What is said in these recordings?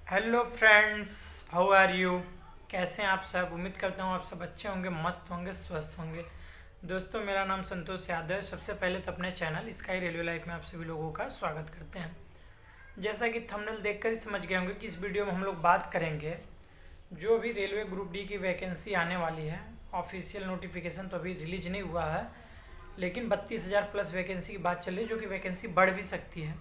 Hello friends, how are you. कैसे हैं आप सब। उम्मीद करता हूँ आप सब अच्छे होंगे, मस्त होंगे, स्वस्थ होंगे। दोस्तों, मेरा नाम संतोष यादव है। सबसे पहले तो अपने चैनल स्काई रेलवे लाइफ में आप सभी लोगों का स्वागत करते हैं। जैसा कि थंबनेल देखकर ही समझ गए होंगे कि इस वीडियो में हम लोग बात करेंगे जो अभी रेलवे ग्रुप डी की वैकेंसी आने वाली है। ऑफिशियल नोटिफिकेशन तो अभी रिलीज नहीं हुआ है, लेकिन 32,000 प्लस वैकेंसी की बात चल रही है, जो कि वैकेंसी बढ़ भी सकती है।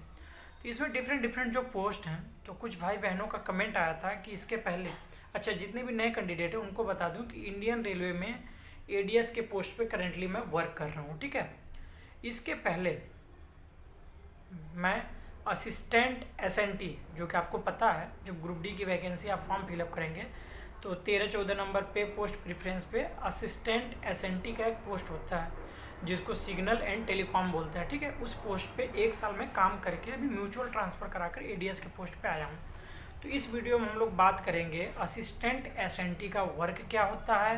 तो इसमें डिफरेंट डिफरेंट जो पोस्ट हैं, तो कुछ भाई बहनों का कमेंट आया था कि इसके पहले, अच्छा जितने भी नए कैंडिडेट हैं उनको बता दूं कि इंडियन रेलवे में एडीएस के पोस्ट पे करेंटली मैं वर्क कर रहा हूं, ठीक है। इसके पहले मैं असिस्टेंट एसएनटी, जो कि आपको पता है जब ग्रुप डी की वैकेंसी आप फॉर्म फिलअप करेंगे तो 13-14 नंबर पे पोस्ट प्रेफरेंस पे असिस्टेंट एसएनटी का एक पोस्ट होता है, जिसको सिग्नल एंड टेलीकॉम बोलते हैं, ठीक है। उस पोस्ट पे 1 साल में काम करके अभी म्यूचुअल ट्रांसफ़र कराकर एडीएस के पोस्ट पे आया हूँ। तो इस वीडियो में हम लोग बात करेंगे असिस्टेंट एसएनटी का वर्क क्या होता है,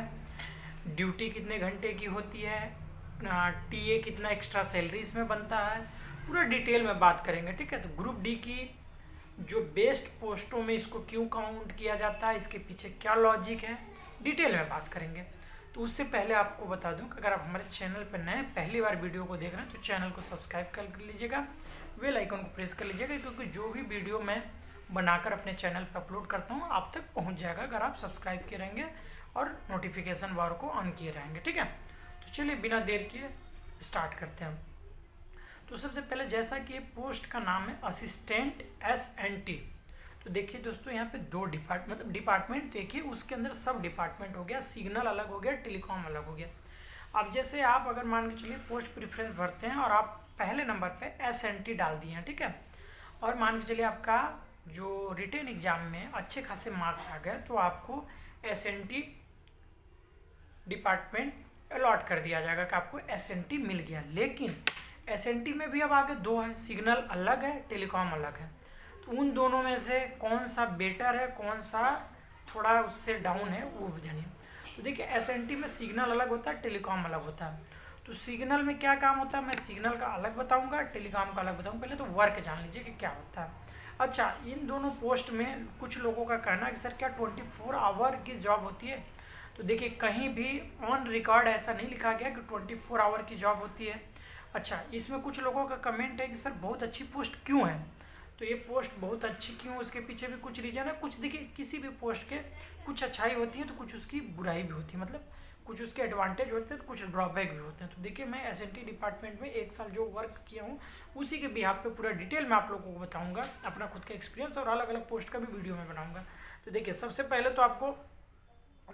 ड्यूटी कितने घंटे की होती है, टीए कितना एक्स्ट्रा सैलरी इसमें बनता है, पूरा डिटेल में बात करेंगे, ठीक है। तो ग्रुप डी की जो बेस्ट पोस्टों में इसको क्यों काउंट किया जाता है, इसके पीछे क्या लॉजिक है, डिटेल में बात करेंगे। तो उससे पहले आपको बता दूं कि अगर आप हमारे चैनल पर नए पहली बार वीडियो को देख रहे हैं तो चैनल को सब्सक्राइब कर लीजिएगा, बेल आइकन को प्रेस कर लीजिएगा, क्योंकि जो भी वीडियो मैं बनाकर अपने चैनल पर अपलोड करता हूँ आप तक पहुँच जाएगा अगर आप सब्सक्राइब किए रहेंगे और नोटिफिकेशन बार को ऑन किए रहेंगे, ठीक है। तो चलिए बिना देर किए स्टार्ट करते हैं। तो सबसे पहले जैसा कि ये पोस्ट का नाम है असिस्टेंट एसएनटी, तो देखिए दोस्तों यहाँ पे दो डिपार्टमेंट देखिए, उसके अंदर सब डिपार्टमेंट हो गया, सिग्नल अलग हो गया, टेलीकॉम अलग हो गया। अब जैसे आप अगर मान के चलिए पोस्ट प्रेफरेंस भरते हैं और आप पहले नंबर पे एसएनटी डाल दिए हैं, ठीक है, और मान के चलिए आपका जो रिटेन एग्जाम में अच्छे खासे मार्क्स आ गए तो आपको एसएनटी डिपार्टमेंट अलॉट कर दिया जाएगा कि आपको एसएनटी मिल गया। लेकिन एसएनटी में भी अब आगे दो है, सिग्नल अलग है, टेलीकॉम अलग है। तो उन दोनों में से कौन सा बेटर है, कौन सा थोड़ा उससे डाउन है, वो भी जानिए। तो देखिए एसएनटी में सिग्नल अलग होता है, टेलीकॉम अलग होता है। तो सिग्नल में क्या काम होता है मैं सिग्नल का अलग बताऊंगा, टेलीकॉम का अलग बताऊंगा। पहले तो वर्क जान लीजिए कि क्या होता है। अच्छा, इन दोनों पोस्ट में कुछ लोगों का कहना है कि सर क्या 24 आवर की जॉब होती है। तो देखिए कहीं भी ऑन रिकॉर्ड ऐसा नहीं लिखा गया कि 24 आवर की जॉब होती है। अच्छा, इसमें कुछ लोगों का कमेंट है कि सर बहुत अच्छी पोस्ट क्यों है। तो ये पोस्ट बहुत अच्छी क्यों, उसके पीछे भी कुछ रीज़न है। कुछ देखिए किसी भी पोस्ट के कुछ अच्छाई होती है तो कुछ उसकी बुराई भी होती है, मतलब कुछ उसके एडवांटेज होते हैं तो कुछ ड्रॉबैक भी होते हैं। तो देखिए मैं एसएनटी डिपार्टमेंट में 1 साल जो वर्क किया हूँ उसी के बिहाफ पे पूरा डिटेल में आप लोगों को बताऊँगा, अपना खुद का एक्सपीरियंस, और अलग अलग पोस्ट का भी वीडियो में बनाऊँगा। तो देखिए सबसे पहले तो आपको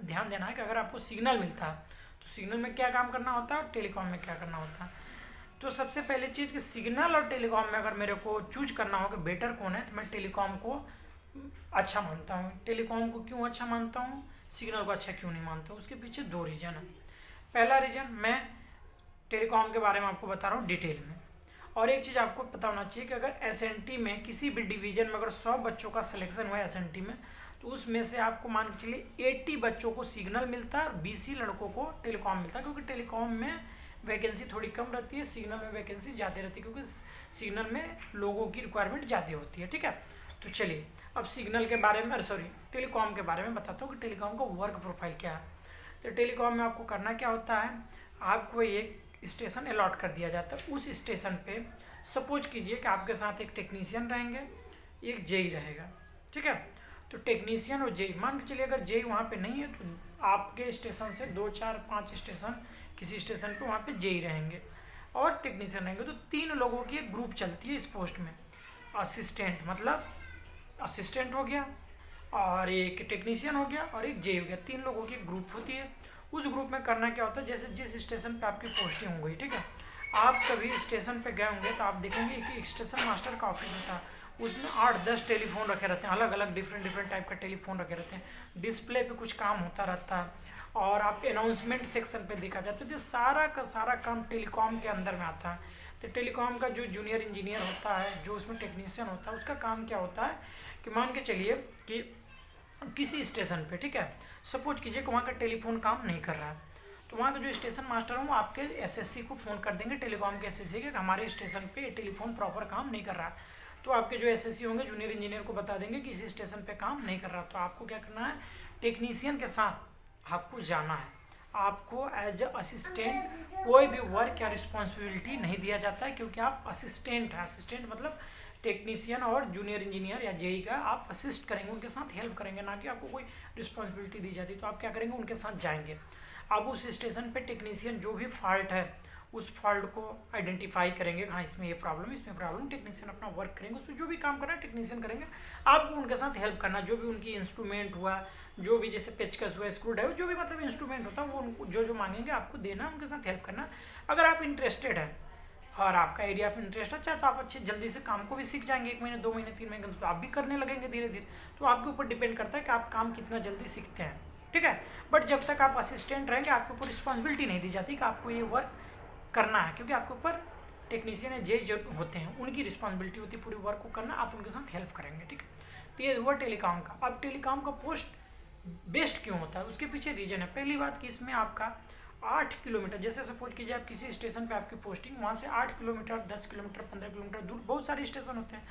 ध्यान देना है कि अगर आपको सिग्नल मिलता है तो सिग्नल में क्या काम करना होता है और टेलीकॉम में क्या करना होता है। तो सबसे पहली चीज़ कि सिग्नल और टेलीकॉम में अगर मेरे को चूज करना हो कि बेटर कौन है तो मैं टेलीकॉम को अच्छा मानता हूँ। टेलीकॉम को क्यों अच्छा मानता हूँ, सिग्नल को अच्छा क्यों नहीं मानता हूँ, उसके पीछे दो रीज़न है। पहला रीज़न, मैं टेलीकॉम के बारे में आपको बता रहा हूँ डिटेल में। और एक चीज़ आपको पता होना चाहिए कि अगर एसएनटी में किसी भी डिवीज़न में अगर 100 बच्चों का सिलेक्शन हुआ है एसएनटी में, तो उसमें से आपको मान के चलिए 80 बच्चों को सिग्नल मिलता है और 20 ही लड़कों को टेलीकॉम मिलता है, क्योंकि टेलीकॉम में वैकेंसी थोड़ी कम रहती है, सिग्नल में वैकेंसी ज़्यादा रहती है, क्योंकि सिग्नल में लोगों की रिक्वायरमेंट ज़्यादा होती है, ठीक है। तो चलिए अब सिग्नल के बारे में, सॉरी टेलीकॉम के बारे में बताता हूँ कि टेलीकॉम का वर्क प्रोफाइल क्या है। तो टेलीकॉम में आपको करना क्या होता है, आपको एक स्टेशन अलॉट कर दिया जाता है। उस स्टेशन पे सपोज कीजिए कि आपके साथ एक टेक्नीशियन रहेंगे, एक जेई रहेगा, ठीक है। तो टेक्नीशियन और जेई, मान के चलिए अगर जेई वहाँ पे नहीं है तो आपके स्टेशन से 2, 4, 5 स्टेशन किसी स्टेशन पे वहाँ पे जेई रहेंगे और टेक्नीशियन रहेंगे। तो 3 लोगों की एक ग्रुप चलती है इस पोस्ट में। असिस्टेंट मतलब असिस्टेंट हो गया, और एक टेक्नीशियन हो गया, और एक जेई हो गया। 3 लोगों की ग्रुप होती है। उस ग्रुप में करना क्या होता है, जैसे जिस स्टेशन पे आपकी पोस्टिंग हो गई, ठीक है, आप कभी स्टेशन पे गए होंगे तो आप देखेंगे कि स्टेशन मास्टर का ऑफिस होता है, उसमें 8-10 टेलीफोन रखे रहते हैं, अलग अलग डिफरेंट टाइप का टेलीफोन रखे रहते हैं। डिस्प्ले पे कुछ काम होता रहता है, और आप अनाउंसमेंट सेक्शन पे देखा जाता है। तो सारा का सारा काम टेलीकॉम के अंदर में आता है। तो टेलीकॉम का जो जूनियर इंजीनियर होता है, जो उसमें टेक्नीशियन होता है, उसका काम क्या होता है कि मान के चलिए कि किसी स्टेशन पे, ठीक है, सपोज कीजिए कि वहाँ का टेलीफोन काम नहीं कर रहा है, तो वहाँ का जो स्टेशन मास्टर है वो आपके एसएससी को फ़ोन कर देंगे, टेलीकॉम के एसएससी के, हमारे स्टेशन पे टेलीफोन प्रॉपर काम नहीं कर रहा है। तो आपके जो एसएससी होंगे जूनियर इंजीनियर को बता देंगे कि इस स्टेशन पे काम नहीं कर रहा। तो आपको क्या करना है, टेक्नीशियन के साथ आपको जाना है। आपको एज अ असिस्टेंट कोई भी वर्क या रिस्पॉन्सिबिलिटी नहीं दिया जाता है, क्योंकि आप असिस्टेंट हैं। असिस्टेंट मतलब टेक्नीशियन और जूनियर इंजीनियर या जेई का आप असिस्ट करेंगे, उनके साथ हेल्प करेंगे, ना कि आपको कोई रिस्पॉन्सिबिलिटी दी जाती। तो आप क्या करेंगे, उनके साथ जाएंगे। आप उस स्टेशन पे टेक्नीशियन जो भी फॉल्ट है उस फॉल्ट को आइडेंटिफाई करेंगे, हाँ इसमें ये प्रॉब्लम, इसमें प्रॉब्लम, टेक्नीशियन अपना वर्क करेंगे, उसमें जो भी काम करना है टेक्नीशियन करेंगे। आपको उनके साथ हेल्प करना, जो भी उनकी इंस्ट्रूमेंट हुआ, जो भी जैसे पेचकस हुआ, स्क्रू ड्राइवर, जो भी मतलब इंस्ट्रूमेंट होता है वो उनको जो जो मांगेंगे आपको देना, उनके साथ हेल्प करना। अगर आप इंटरेस्टेड हैं और आपका एरिया ऑफ इंटरेस्ट अच्छा है तो आप अच्छे जल्दी से काम को भी सीख जाएंगे। 1 महीने 2 महीने 3 महीने तो आप भी करने लगेंगे धीरे धीरे। तो आपके ऊपर डिपेंड करता है कि आप काम कितना जल्दी सीखते हैं, ठीक है। बट जब तक आप असिस्टेंट रहेंगे आपके ऊपर रिस्पॉन्सिबिलिटी नहीं दी जाती कि आपको ये वर्क करना है, क्योंकि आपके ऊपर टेक्नीशियन या जे जो होते हैं उनकी रिस्पॉन्सिबिलिटी होती है पूरी वर्क को करना, आप उनके साथ हेल्प करेंगे, ठीक है। तो ये हुआ टेलीकॉम का। अब टेलीकॉम का पोस्ट बेस्ट क्यों होता है, उसके पीछे रीजन है। पहली बात कि इसमें आपका 8 किलोमीटर, जैसे सपोज कीजिए आप किसी स्टेशन पे आपकी पोस्टिंग, वहाँ से 8 किलोमीटर 10 किलोमीटर 15 किलोमीटर दूर बहुत सारे स्टेशन होते हैं।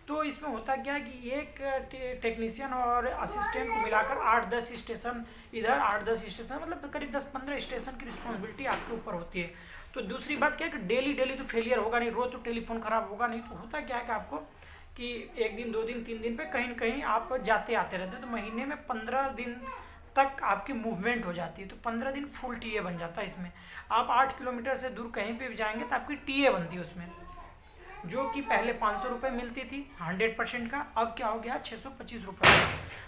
तो इसमें होता क्या है कि एक टेक्नीशियन और असिस्टेंट को मिलाकर 8-10 स्टेशन इधर, 8-10 स्टेशन मतलब करीब 10-15 स्टेशन की रिस्पॉन्सिबिलिटी आपके ऊपर होती है। तो दूसरी बात क्या है कि डेली तो फेलियर होगा नहीं, रोज तो टेलीफोन खराब होगा नहीं। तो होता क्या है कि आपको कि 1 दिन 2 दिन 3 दिन पे कहीं न कहीं आप जाते आते रहते हैं, तो महीने में 15 दिन तक आपकी मूवमेंट हो जाती है। तो 15 दिन फुल टीए बन जाता है इसमें। आप 8 किलोमीटर से दूर कहीं पे भी जाएंगे तो आपकी टीए बनती है उसमें, जो कि पहले 500 रुपये मिलती थी 100% का, अब क्या हो गया 625 रुपये।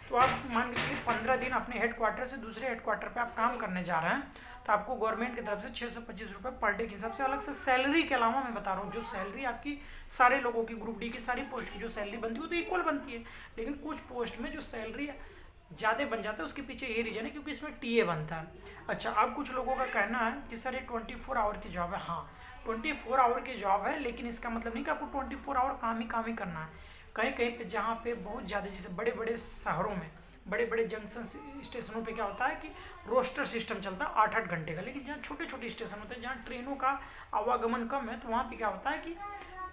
तो आप मान के चलिए 15 दिन अपने हेडक्वार्टर से दूसरे हेडक्वार्टर पे आप काम करने जा रहे हैं, तो आपको गवर्नमेंट की तरफ से 625 रुपये पर डे के हिसाब से अलग से सैलरी के अलावा मैं बता रहा हूँ, जो सैलरी आपकी सारे लोगों की ग्रुप डी की सारी पोस्ट की जो सैलरी बनती है वो तो इक्वल बनती है, लेकिन कुछ पोस्ट में जो सैलरी ज़्यादा बन जाता है उसके पीछे ये रीजन है क्योंकि इसमें टीए बनता है। अच्छा, अब कुछ लोगों का कहना है कि सर ये 24 आवर की जॉब है। हाँ 24 आवर की जॉब है, लेकिन इसका मतलब नहीं कि आपको 24 आवर काम ही करना है। कहीं कहीं पे जहाँ पे बहुत ज़्यादा, जैसे बड़े बड़े शहरों में बड़े बड़े जंक्शन स्टेशनों पे क्या होता है कि रोस्टर सिस्टम चलता है 8-8 घंटे का, लेकिन जहाँ छोटे छोटे स्टेशन होते हैं जहाँ ट्रेनों का आवागमन कम है तो वहाँ पे क्या होता है कि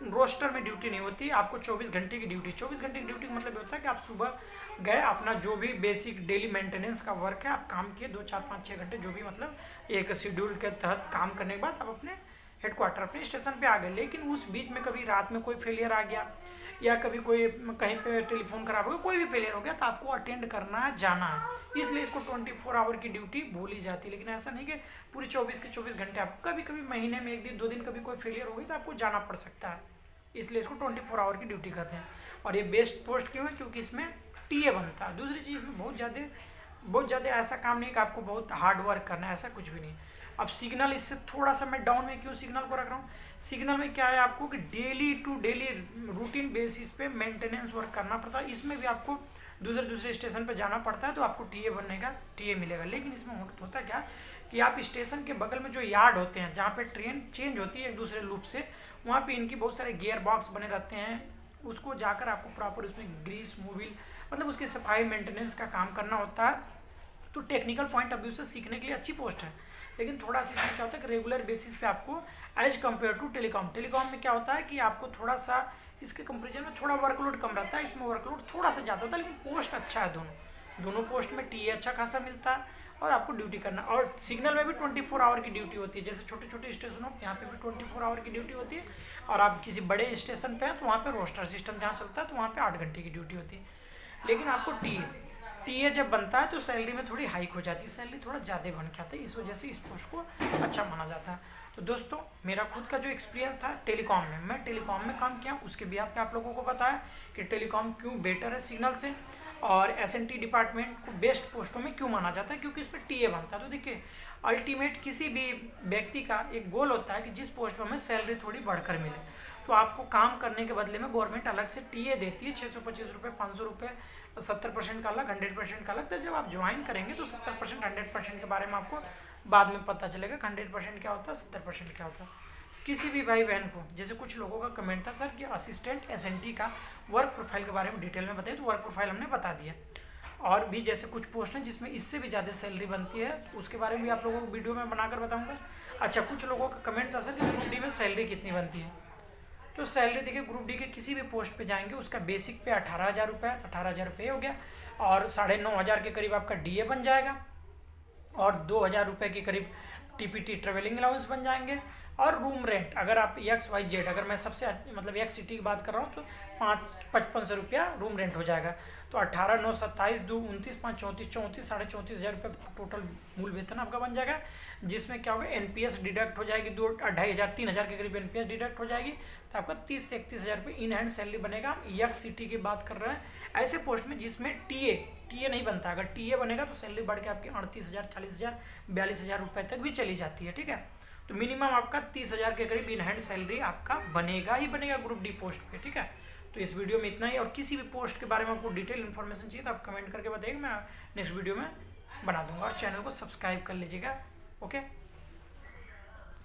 रोस्टर में ड्यूटी नहीं होती, आपको 24 घंटे की ड्यूटी। 24 घंटे की ड्यूटी का मतलब होता है कि आप सुबह गए, अपना जो भी बेसिक डेली मेंटेनेंस का वर्क है आप काम किए 2 4 5 6 घंटे, जो भी मतलब एक शेड्यूल के तहत काम करने के बाद आप अपने हेडक्वार्टर अपने स्टेशन पे आ गए। लेकिन उस बीच में कभी रात में कोई फेलियर आ गया या कभी कोई कहीं पे टेलीफोन खराब हो गया, कोई भी फेलियर हो गया तो आपको अटेंड करना है, जाना है। इसलिए इसको 24 आवर की ड्यूटी बोली जाती है। लेकिन ऐसा नहीं कि पूरी 24 के 24 घंटे, आपको कभी कभी महीने में 1 दिन 2 दिन कभी कोई फेलियर हो गई तो आपको जाना पड़ सकता है, इसलिए इसको 24 आवर की ड्यूटी कहते हैं। और ये बेस्ट पोस्ट क्यों है, क्योंकि इसमें टीए बनता है। दूसरी चीज़ में बहुत ज़्यादा ऐसा काम नहीं कि आपको बहुत हार्ड वर्क करना है, ऐसा कुछ भी नहीं। अब सिग्नल इससे थोड़ा सा मैं डाउन में क्यों सिग्नल को रख रहा हूँ, सिग्नल में क्या है आपको कि daily to daily routine basis पे मेंटेनेंस वर्क करना पड़ता है। इसमें भी आपको दूसरे स्टेशन पे जाना पड़ता है तो आपको टीए बनने का टीए मिलेगा। लेकिन इसमें होता क्या कि आप स्टेशन के बगल में जो यार्ड होते हैं जहाँ पे ट्रेन चेंज होती है एक दूसरे लूप से, वहाँ पे इनकी बहुत सारे गियर बॉक्स बने रहते हैं, उसको जाकर आपको प्रॉपर उसमें ग्रीस मोबिल मतलब उसकी सफाई मेंटेनेंस का काम करना होता है। तो टेक्निकल पॉइंट ऑफ व्यू से सीखने के लिए अच्छी पोस्ट है, लेकिन थोड़ा सा इसमें क्या होता है कि रेगुलर बेसिस पे आपको एज कम्पेयर टू टेलीकॉम में क्या होता है कि आपको थोड़ा सा इसके कंपेरिजन में थोड़ा वर्कलोड कम रहता है, इसमें वर्कलोड थोड़ा सा ज़्यादा होता है, लेकिन पोस्ट अच्छा है। दोनों पोस्ट में टीए अच्छा खासा मिलता है और आपको ड्यूटी करना, और सिग्नल में भी 24 आवर की ड्यूटी होती है। जैसे छोटे छोटे स्टेशनों यहाँ पे भी 24 आवर की ड्यूटी होती है, और आप किसी बड़े स्टेशन पे हैं तो वहाँ पे रोस्टर सिस्टम जहाँ चलता है तो वहाँ पे 8 घंटे की ड्यूटी होती है। लेकिन आपको टीए जब बनता है तो सैलरी में थोड़ी हाइक हो जाती है, सैलरी थोड़ा ज़्यादा बन के आता है, इस वजह से इस पोस्ट को अच्छा माना जाता है। तो दोस्तों मेरा खुद का जो एक्सपीरियंस था टेलीकॉम में, मैं टेलीकॉम में काम किया, उसके भी आप लोगों को बताया कि टेलीकॉम क्यों बेटर है सिग्नल से, और एसएनटी डिपार्टमेंट को बेस्ट पोस्टों में क्यों माना जाता है, क्योंकि इस पर टीए बनता है। तो देखिए अल्टीमेट किसी भी व्यक्ति का एक गोल होता है कि जिस पोस्ट पर हमें सैलरी थोड़ी बढ़कर मिले, तो आपको काम करने के बदले में गवर्नमेंट अलग से टीए देती है 625 रुपये 500 रुपये, 70% का अलग 100% का अलग। तब जब आप ज्वाइन करेंगे तो 70% 100% के बारे में आपको बाद में पता चलेगा 100% क्या होता है 70% क्या होता है। किसी भी भाई बहन को, जैसे कुछ लोगों का कमेंट था सर कि असिस्टेंट एसएनटी का वर्क प्रोफाइल के बारे में डिटेल में बताइए, तो वर्क प्रोफाइल हमने बता दिया। और भी जैसे कुछ पोस्ट हैं जिसमें इससे भी ज़्यादा सैलरी बनती है, उसके बारे में भी आप लोगों को वीडियो में बनाकर बताऊंगा। अच्छा, कुछ लोगों का कमेंट था सर कि ग्रुप डी में सैलरी कितनी बनती है, तो सैलरी देखिए ग्रुप डी के किसी भी पोस्ट पे जाएंगे उसका बेसिक पे 18,000 रुपये है, तो 18,000 रुपये हो गया, और 9,500 के करीब आपका डीए बन जाएगा, और 2,000 रुपये के करीब टीपीटी ट्रेवलिंग अलाउंस बन जाएंगे, और रूम रेंट अगर आप XYZ, अगर मैं सबसे मतलब एक सिटी की बात कर रहा हूँ तो 5500 रुपया रूम रेंट हो जाएगा। तो 18, 9, 27, 2, 29, 5, 34, 34, 34,500 रुपये टोटल मूल वेतन आपका बन जाएगा, जिसमें क्या होगा NPS डिडक्ट हो जाएगी, 2,500, 3,000 के करीब NPS डिडक्ट हो जाएगी, तो आपका 30 से 31,000 रुपये इन हैंड सैलरी बनेगा। एक सिटी की बात कर रहे हैं ऐसे पोस्ट में जिसमें टीए नहीं बनता। अगर टीए बनेगा तो सैलरी बढ़ के आपकी 38,000, 40,000, 42,000 रुपये तक भी चली जाती है, ठीक है। तो मिनिमम आपका 30,000 के करीब इन हैंड सैलरी आपका बनेगा ही बनेगा ग्रुप डी पोस्ट पे, ठीक है। तो इस वीडियो में इतना ही, और किसी भी पोस्ट के बारे में आपको डिटेल इन्फॉर्मेशन चाहिए तो आप कमेंट करके बताइए, मैं नेक्स्ट वीडियो में बना दूंगा, और चैनल को सब्सक्राइब कर लीजिएगा। ओके।